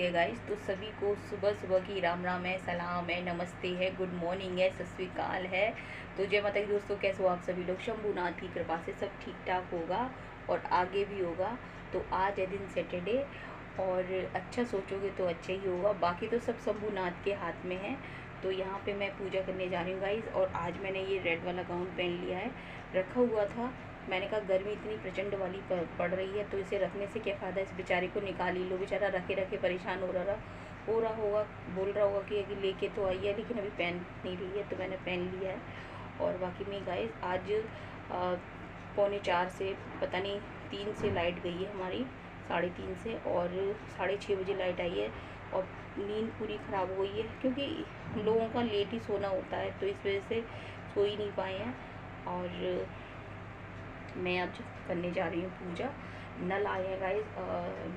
है गाइस। तो सभी को सुबह सुबह की राम राम है, सलाम है, नमस्ते है, गुड मॉर्निंग है, सत श्री अकाल है। तो जय माता दी दोस्तों, कैसे हो आप सभी लोग। शंभुनाथ की कृपा से सब ठीक ठाक होगा और आगे भी होगा। तो आज है दिन सैटरडे और अच्छा सोचोगे तो अच्छा ही होगा, बाकी तो सब शंभुनाथ के हाथ में है। तो यहाँ पे मैं पूजा करने जा रही हूँ गाइस। और आज मैंने ये रेड वाला गाउन पहन लिया है, रखा हुआ था। मैंने कहा गर्मी इतनी प्रचंड वाली पड़ रही है तो इसे रखने से क्या फ़ायदा, इस बेचारे को निकाल ही लो। बेचारा रखे रखे परेशान हो रहा होगा, बोल रहा होगा कि लेके तो आई है लेकिन अभी पहन नहीं रही है, तो मैंने पहन लिया है। और बाकी में गाइस आज 3:45 से पता नहीं 3 से लाइट गई है हमारी, 3:30 से, और 6:30 बजे लाइट आई है। और नींद पूरी ख़राब हो गई है क्योंकि हम लोगों का लेट ही सोना होता है, तो इस वजह से सो ही नहीं पाए हैं। और मैं अब करने जा रही हूँ पूजा। नल आए हैं गाइस,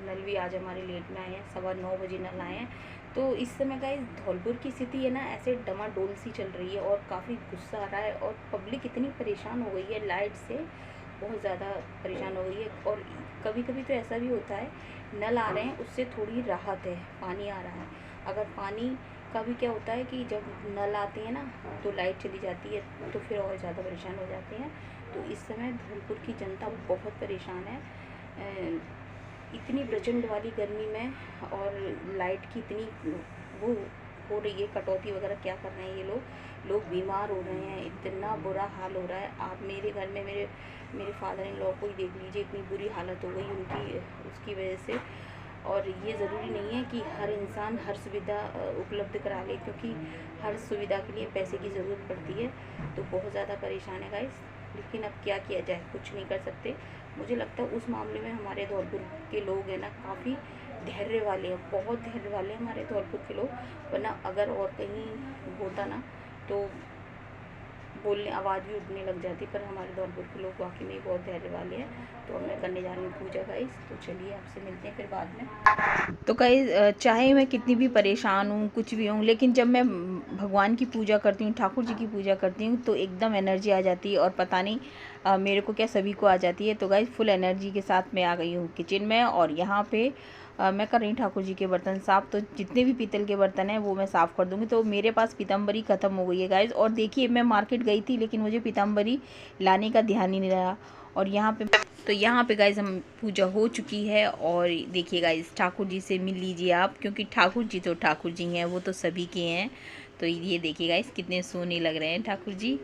नल भी आज हमारे लेट में आए हैं, 9:15 बजे नल आए हैं। तो इस समय गाइस धौलपुर की स्थिति है ना, ऐसे डमाडोल सी चल रही है और काफ़ी गुस्सा आ रहा है और पब्लिक इतनी परेशान हो गई है लाइट से, बहुत ज़्यादा परेशान हो गई है। और कभी कभी तो ऐसा भी होता है, नल आ रहे हैं उससे थोड़ी राहत है, पानी आ रहा है। अगर पानी का भी क्या होता है कि जब नल आते हैं ना तो लाइट चली जाती है तो फिर और ज़्यादा परेशान हो जाते हैं। तो इस समय धौलपुर की जनता बहुत परेशान है, इतनी प्रचंड वाली गर्मी में, और लाइट की इतनी वो हो रही है, कटौती वगैरह क्या कर रहे हैं ये लोग बीमार हो रहे हैं, इतना बुरा हाल हो रहा है। आप मेरे घर में मेरे फादर इन लॉ को ही देख लीजिए, इतनी बुरी हालत हो गई उनकी उसकी वजह से। और ये ज़रूरी नहीं है कि हर इंसान हर सुविधा उपलब्ध करा ले, क्योंकि हर सुविधा के लिए पैसे की ज़रूरत पड़ती है। तो बहुत ज़्यादा परेशान है गाइस, लेकिन अब क्या किया जाए, कुछ नहीं कर सकते। मुझे लगता है उस मामले में हमारे धौलपुर के लोग हैं ना काफ़ी धैर्य वाले हैं, बहुत धैर्य वाले हैं हमारे धौलपुर के लोग। वरना अगर और कहीं होता ना तो बोलने आवाज़ भी उठने लग जाती, पर हमारे धौलपुर के लोग वाकई में बहुत धैर्य वाले हैं। तो अब मैं करने जा रही हूँ पूजा गाइस, तो चलिए आपसे मिलते हैं फिर बाद में। तो गाइस चाहे मैं कितनी भी परेशान हूँ, कुछ भी हूँ, लेकिन जब मैं भगवान की पूजा करती हूँ, ठाकुर जी की पूजा करती हूँ, तो एकदम एनर्जी आ जाती है। और पता नहीं मेरे को क्या सभी को आ जाती है। तो गाइस फुल एनर्जी के साथ मैं आ गई हूँ किचन में, और यहाँ पे मैं कर रही हूँ ठाकुर जी के बर्तन साफ़। तो जितने भी पीतल के बर्तन हैं वो मैं साफ़ कर दूँगी। तो मेरे पास पीताम्बरी ख़त्म हो गई है गाइस। और देखिए मैं मार्केट गई थी लेकिन मुझे पीताम्बरी लाने का ध्यान ही नहीं रहा। और यहाँ पे गाइस हम पूजा हो चुकी है। और देखिए गाइस ठाकुर जी से मिल लीजिए आप, क्योंकि ठाकुर जी तो ठाकुर जी हैं, वो तो सभी के हैं। तो ये देखिए गाइस कितने सोने लग रहे हैं ठाकुर जी।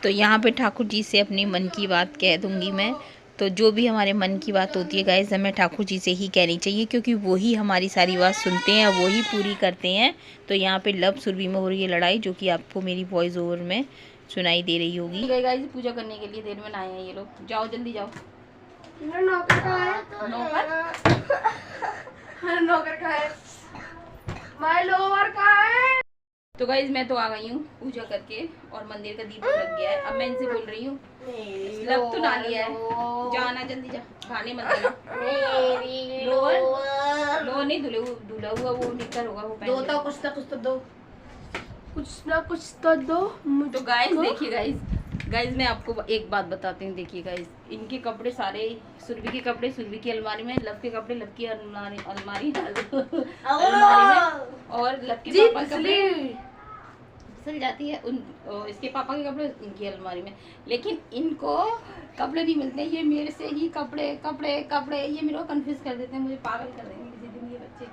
तो यहाँ पे ठाकुर जी से अपनी मन की बात कह दूँगी मैं। तो जो भी हमारे मन की बात होती है गाइस, हमें ठाकुर जी से ही कहनी चाहिए, क्योंकि वो ही हमारी सारी बात सुनते हैं, वो ही पूरी करते हैं। तो यहाँ पे लब सुरभि में हो रही है लड़ाई, जो कि आपको मेरी वॉइस ओवर में सुनाई दे रही होगी। गाइस पूजा करने के लिए देर में आए हैं ये लोग, जाओ जल्दी जाओ। नौकर का है, नौकर का है, माय लोवर का है। तो गाइज मैं तो आ गई हूँ पूजा करके, और मंदिर का दीप लग गया है। अब मैं इनसे बोल रही हूँ लब तो ना लिया है, जाना जल्दी जा, खाने मत देना। लोअर नहीं धुला हुआ वो निकर होगा, वो दो तो कुछ ना कुछ तो दो। तो गाइज देखिए गाइज मैं आपको एक बात बताती हूँ। देखिए गाइज इनके कपड़े सारे, सुरभि के कपड़े सुरभि की अलमारी में, लब के कपड़े लब की अलमारी में, और लब के पापा के कपड़े फिसल जाती है इसके पापा के कपड़े इनकी अलमारी में। लेकिन इनको कपड़े नहीं मिलते, ये मेरे से ही कपड़े ये मेरे को कंफ्यूज कर देते हैं, मुझे पागल कर देंगे किसी दिन ये बच्चे।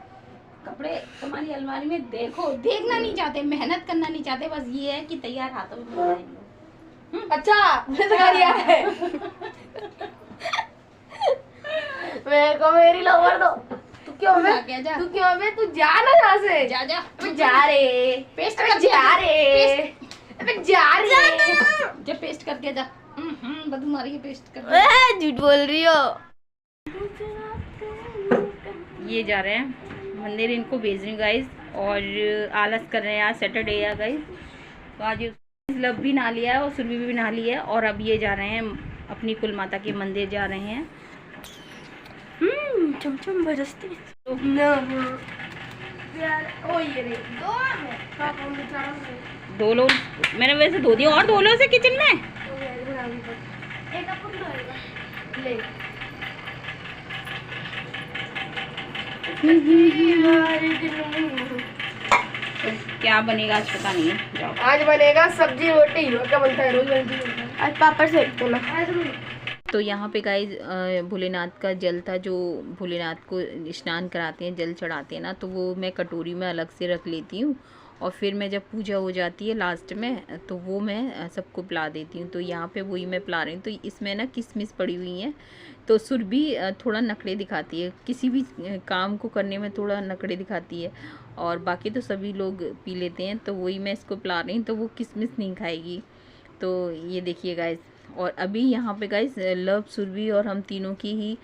कपड़े तुम्हारी अलमारी में देखना नहीं चाहते, मेहनत करना नहीं चाहते, बस ये है कि तैयार हाथों में मिल जाएंगे। अच्छा है मेरे को मेरी लोवर दो। तू क्यों तू जा ना यहाँ से, जा जा रे पेस्ट कर, जा रे जब पेस्ट करके जा। बदू मारी पेस्ट कर, झूठ बोल रही हो। ये जा रहे हैं मंदिर, इनको भेज रही हूँ गाइज, और आलस कर रहे हैं, आज सैटरडे है गाइज। तो आज लब भी नहा लिया है और सुरभि भी नहा लिया है, और अब ये जा रहे हैं अपनी कुल माता के मंदिर जा रहे हैं। चमचम बजती दो लोग मैंने वैसे धो दिया, और 2 लोग से किचन में तो क्या बनेगा आज पता नहीं है। जाओ। आज बनेगा सब्जी रोटी। क्या बनता है? रोज बनती है। आज पापड़ सेकते ना। तो यहाँ पे गाइस भोलेनाथ का जल था, जो भोलेनाथ को स्नान कराते हैं, जल चढ़ाते हैं ना, तो वो मैं कटोरी में अलग से रख लेती हूँ और फिर मैं जब पूजा हो जाती है लास्ट में तो वो मैं सबको पिला देती हूँ। तो यहाँ पे वही मैं पिला रही हूँ। तो इसमें ना किशमिश पड़ी हुई हैं, तो सुरभि थोड़ा नखरे दिखाती है, किसी भी काम को करने में थोड़ा नखरे दिखाती है, और बाकी तो सभी लोग पी लेते हैं। तो वही मैं इसको पिला रही हूँ, तो वो किशमिश नहीं खाएगी। तो ये देखिए गाइस। और अभी यहाँ पे गाइस लव, सुरभि और हम तीनों की ही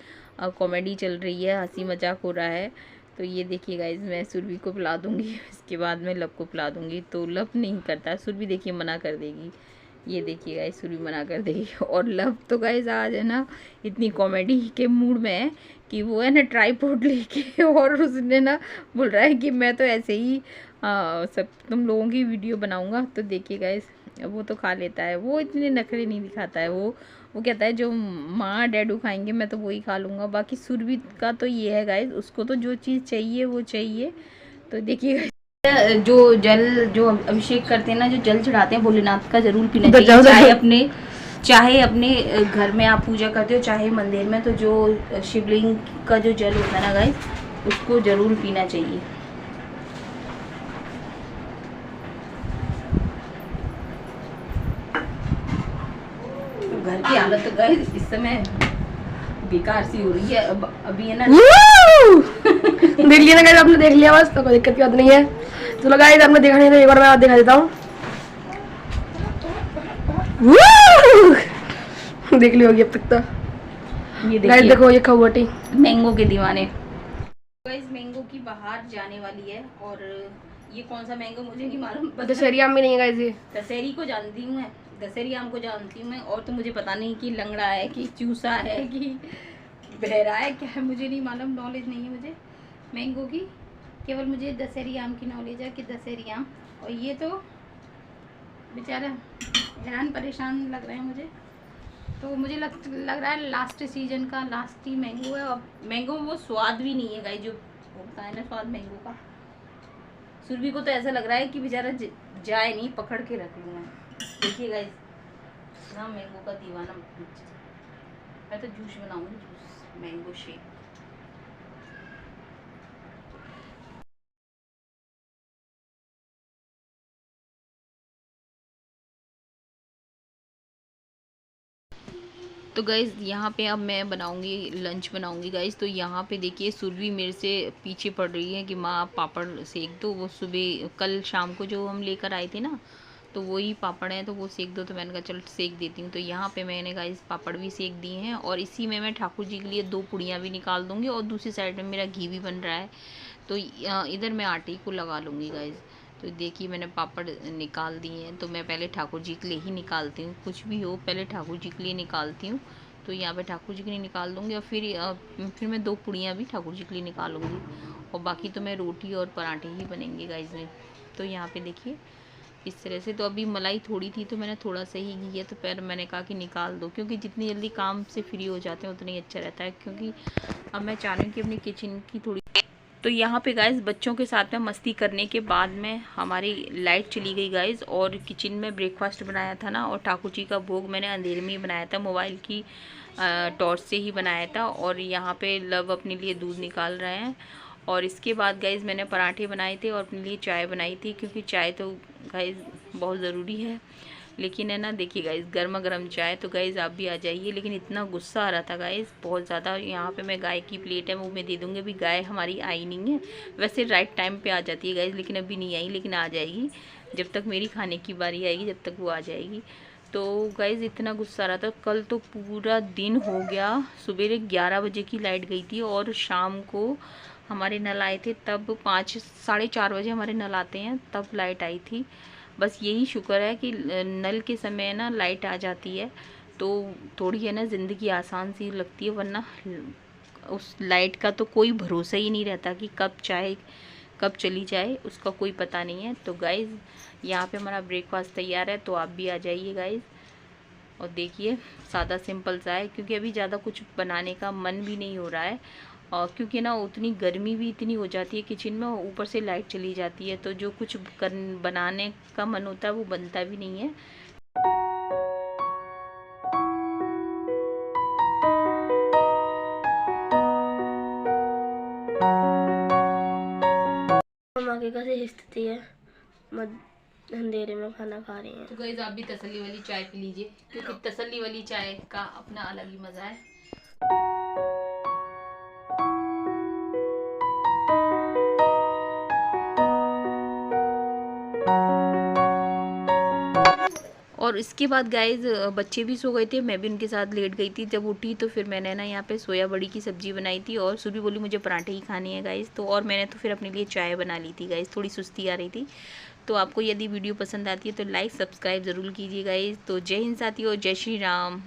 कॉमेडी चल रही है, हंसी मजाक हो रहा है। तो ये देखिए गाइस, मैं सुरभि को पिला दूँगी, इसके बाद मैं लव को पिला दूँगी। तो लव नहीं करता, सुरभि देखिए मना कर देगी। ये देखिए गाइस, सुरभि मना कर देगी। और लव तो गाइस आज है ना इतनी कॉमेडी के मूड में है कि वो है ना ट्राईपॉड लेके और उसने ना बोल रहा है कि मैं तो ऐसे ही सब तुम लोगों की वीडियो बनाऊँगा। तो देखिए गाइस, वो तो खा लेता है, वो इतने नखरे नहीं दिखाता है। वो कहता है जो माँ डैडू खाएंगे मैं तो वही खा लूँगा। बाकी सुरभि का तो ये है गाइस, उसको तो जो चीज़ चाहिए वो चाहिए। तो देखिए जो जल, जो अभिषेक करते हैं ना, जो जल चढ़ाते हैं भोलेनाथ का, जरूर पीना चाहिए। चाहे अपने घर में आप पूजा करते हो, चाहे मंदिर में, तो जो शिवलिंग का जो जल होता है ना गाइस, उसको जरूर पीना चाहिए। घर की हालत तो गाइस इस समय बेकार सी हो रही है। अभी है ना देख लिया ना गाइस, आपने देख लिया, बस तो कोई दिक्कत की बात नहीं है। चलो गाइस, आपने देखा नहीं तो एक बार मैं दिखा देता हूँ। देख ली होगी अब तक तो। ये गाइस देखो, ये खवटी मैंगो के दीवाने। गाइस मैंगो की बाहर जाने वाली है, और ये कौन सा मैंगो मुझे नहीं मालूम। दशहरी आम भी नहीं है गाइस, ये दशहरी को जानती हूँ मैं, दशहरी आम को जानती हूँ मैं, और तो मुझे पता नहीं कि लंगड़ा है कि चूसा है कि बहरा है, क्या है मुझे नहीं मालूम, नॉलेज नहीं है मुझे मैंगो की। केवल मुझे दशहरी आम की नॉलेज है कि दशहरी आम। और ये तो बेचारा हैरान परेशान लग रहे हैं मुझे। तो मुझे लग रहा है लास्ट सीजन का लास्ट ही मैंगो है। और मैंगो वो स्वाद भी नहीं है गाइस, जो होता है ना स्वाद मैंगो का। सुरभि को तो ऐसा लग रहा है कि बेचारा जाए नहीं, पकड़ के रख लूँ मैं। देखिए गाइस, ना मैंगो का दीवाना। मैं तो जूस बनाऊंगी, जूस मैंगो शेक। तो गाइज़ यहाँ पे अब मैं बनाऊंगी, लंच बनाऊंगी गाइज़। तो यहाँ पे देखिए सुरभि मेरे से पीछे पड़ रही है कि माँ आप पापड़ सेक दो। वो सुबह कल शाम को जो हम लेकर आए थे ना, तो वही पापड़ हैं, तो वो सेक दो। तो मैंने कहा चलो सेक देती हूँ। तो यहाँ पे मैंने गाइज़ पापड़ भी सेक दिए हैं, और इसी में मैं ठाकुर जी के लिए 2 पुड़ियाँ भी निकाल दूँगी, और दूसरी साइड में मेरा घी भी बन रहा है। तो इधर मैं आटे को लगा लूँगी गाइज़। तो देखिए मैंने पापड़ निकाल दिए हैं। तो मैं पहले ठाकुर जी के लिए ही निकालती हूँ, कुछ भी हो पहले ठाकुर जी के लिए निकालती हूँ। तो यहाँ पे ठाकुर जी के लिए निकाल दूँगी, और फिर मैं 2 पुड़ियाँ भी ठाकुर जी के लिए निकालूँगी, और बाकी तो मैं रोटी और पराठे ही बनेंगे गाइज़ में। तो यहाँ पे देखिए इस तरह से। तो अभी मलाई थोड़ी थी, तो मैंने थोड़ा सा ही घी है, तो फिर मैंने कहा कि निकाल दो, क्योंकि जितनी जल्दी काम से फ्री हो जाते हैं उतना ही अच्छा रहता है। क्योंकि अब मैं चाह रही हूँ कि अपनी किचन की थोड़ी। तो यहाँ पे गाइस बच्चों के साथ में मस्ती करने के बाद में हमारी लाइट चली गई गाइस, और किचन में ब्रेकफास्ट बनाया था ना, और ठाकुर जी का भोग मैंने अंधेरे में ही बनाया था, मोबाइल की टॉर्च से ही बनाया था। और यहाँ पे लव अपने लिए दूध निकाल रहे हैं। और इसके बाद गाइस मैंने पराठे बनाए थे और अपने लिए चाय बनाई थी, क्योंकि चाय तो गाइस बहुत ज़रूरी है। लेकिन है ना देखिए गाइस, गर्मा गर्म चाय। तो गाइस आप भी आ जाइए। लेकिन इतना गुस्सा आ रहा था गाइस बहुत ज़्यादा। यहाँ पे मैं गाय की प्लेट है वो मैं दे दूँगी। अभी गाय हमारी आई नहीं है, वैसे राइट टाइम पे आ जाती है गाइस, लेकिन अभी नहीं आई, लेकिन आ जाएगी जब तक मेरी खाने की बारी आएगी, जब तक वो आ जाएगी। तो गाइस इतना गुस्सा आ रहा था। कल तो पूरा दिन हो गया, सुबह 11 बजे की लाइट गई थी, और शाम को हमारे नल आए थे तब 5 साढ़े 4 बजे हमारे नल आते हैं, तब लाइट आई थी। बस यही शुक्र है कि नल के समय ना लाइट आ जाती है, तो थोड़ी है ना ज़िंदगी आसान सी लगती है। वरना उस लाइट का तो कोई भरोसा ही नहीं रहता कि कब चाहे कब चली जाए, उसका कोई पता नहीं है। तो गाइज़ यहाँ पे हमारा ब्रेकफास्ट तैयार है, तो आप भी आ जाइए गाइज़। और देखिए सादा सिंपल सा है, क्योंकि अभी ज़्यादा कुछ बनाने का मन भी नहीं हो रहा है। और क्योंकि ना उतनी गर्मी भी इतनी हो जाती है किचन में, और ऊपर से लाइट चली जाती है, तो जो कुछ बनाने का मन होता है वो बनता भी नहीं है। मम्मा की कैसी स्थिति है, अंधेरे में खाना खा रही हैं। तो गाइस आप भी तसल्ली वाली चाय पी लीजिए, क्योंकि तसल्ली वाली चाय का अपना अलग ही मज़ा है। और इसके बाद गाइज बच्चे भी सो गए थे, मैं भी उनके साथ लेट गई थी। जब उठी तो फिर मैंने ना यहाँ पे सोया बड़ी की सब्ज़ी बनाई थी, और सुबह बोली मुझे पराठे ही खाने हैं गाइज, तो और मैंने तो फिर अपने लिए चाय बना ली थी गाइज, थोड़ी सुस्ती आ रही थी। तो आपको यदि वीडियो पसंद आती है तो लाइक सब्सक्राइब ज़रूर कीजिए गाइज। तो जय हिंद साथियों, जय श्री राम।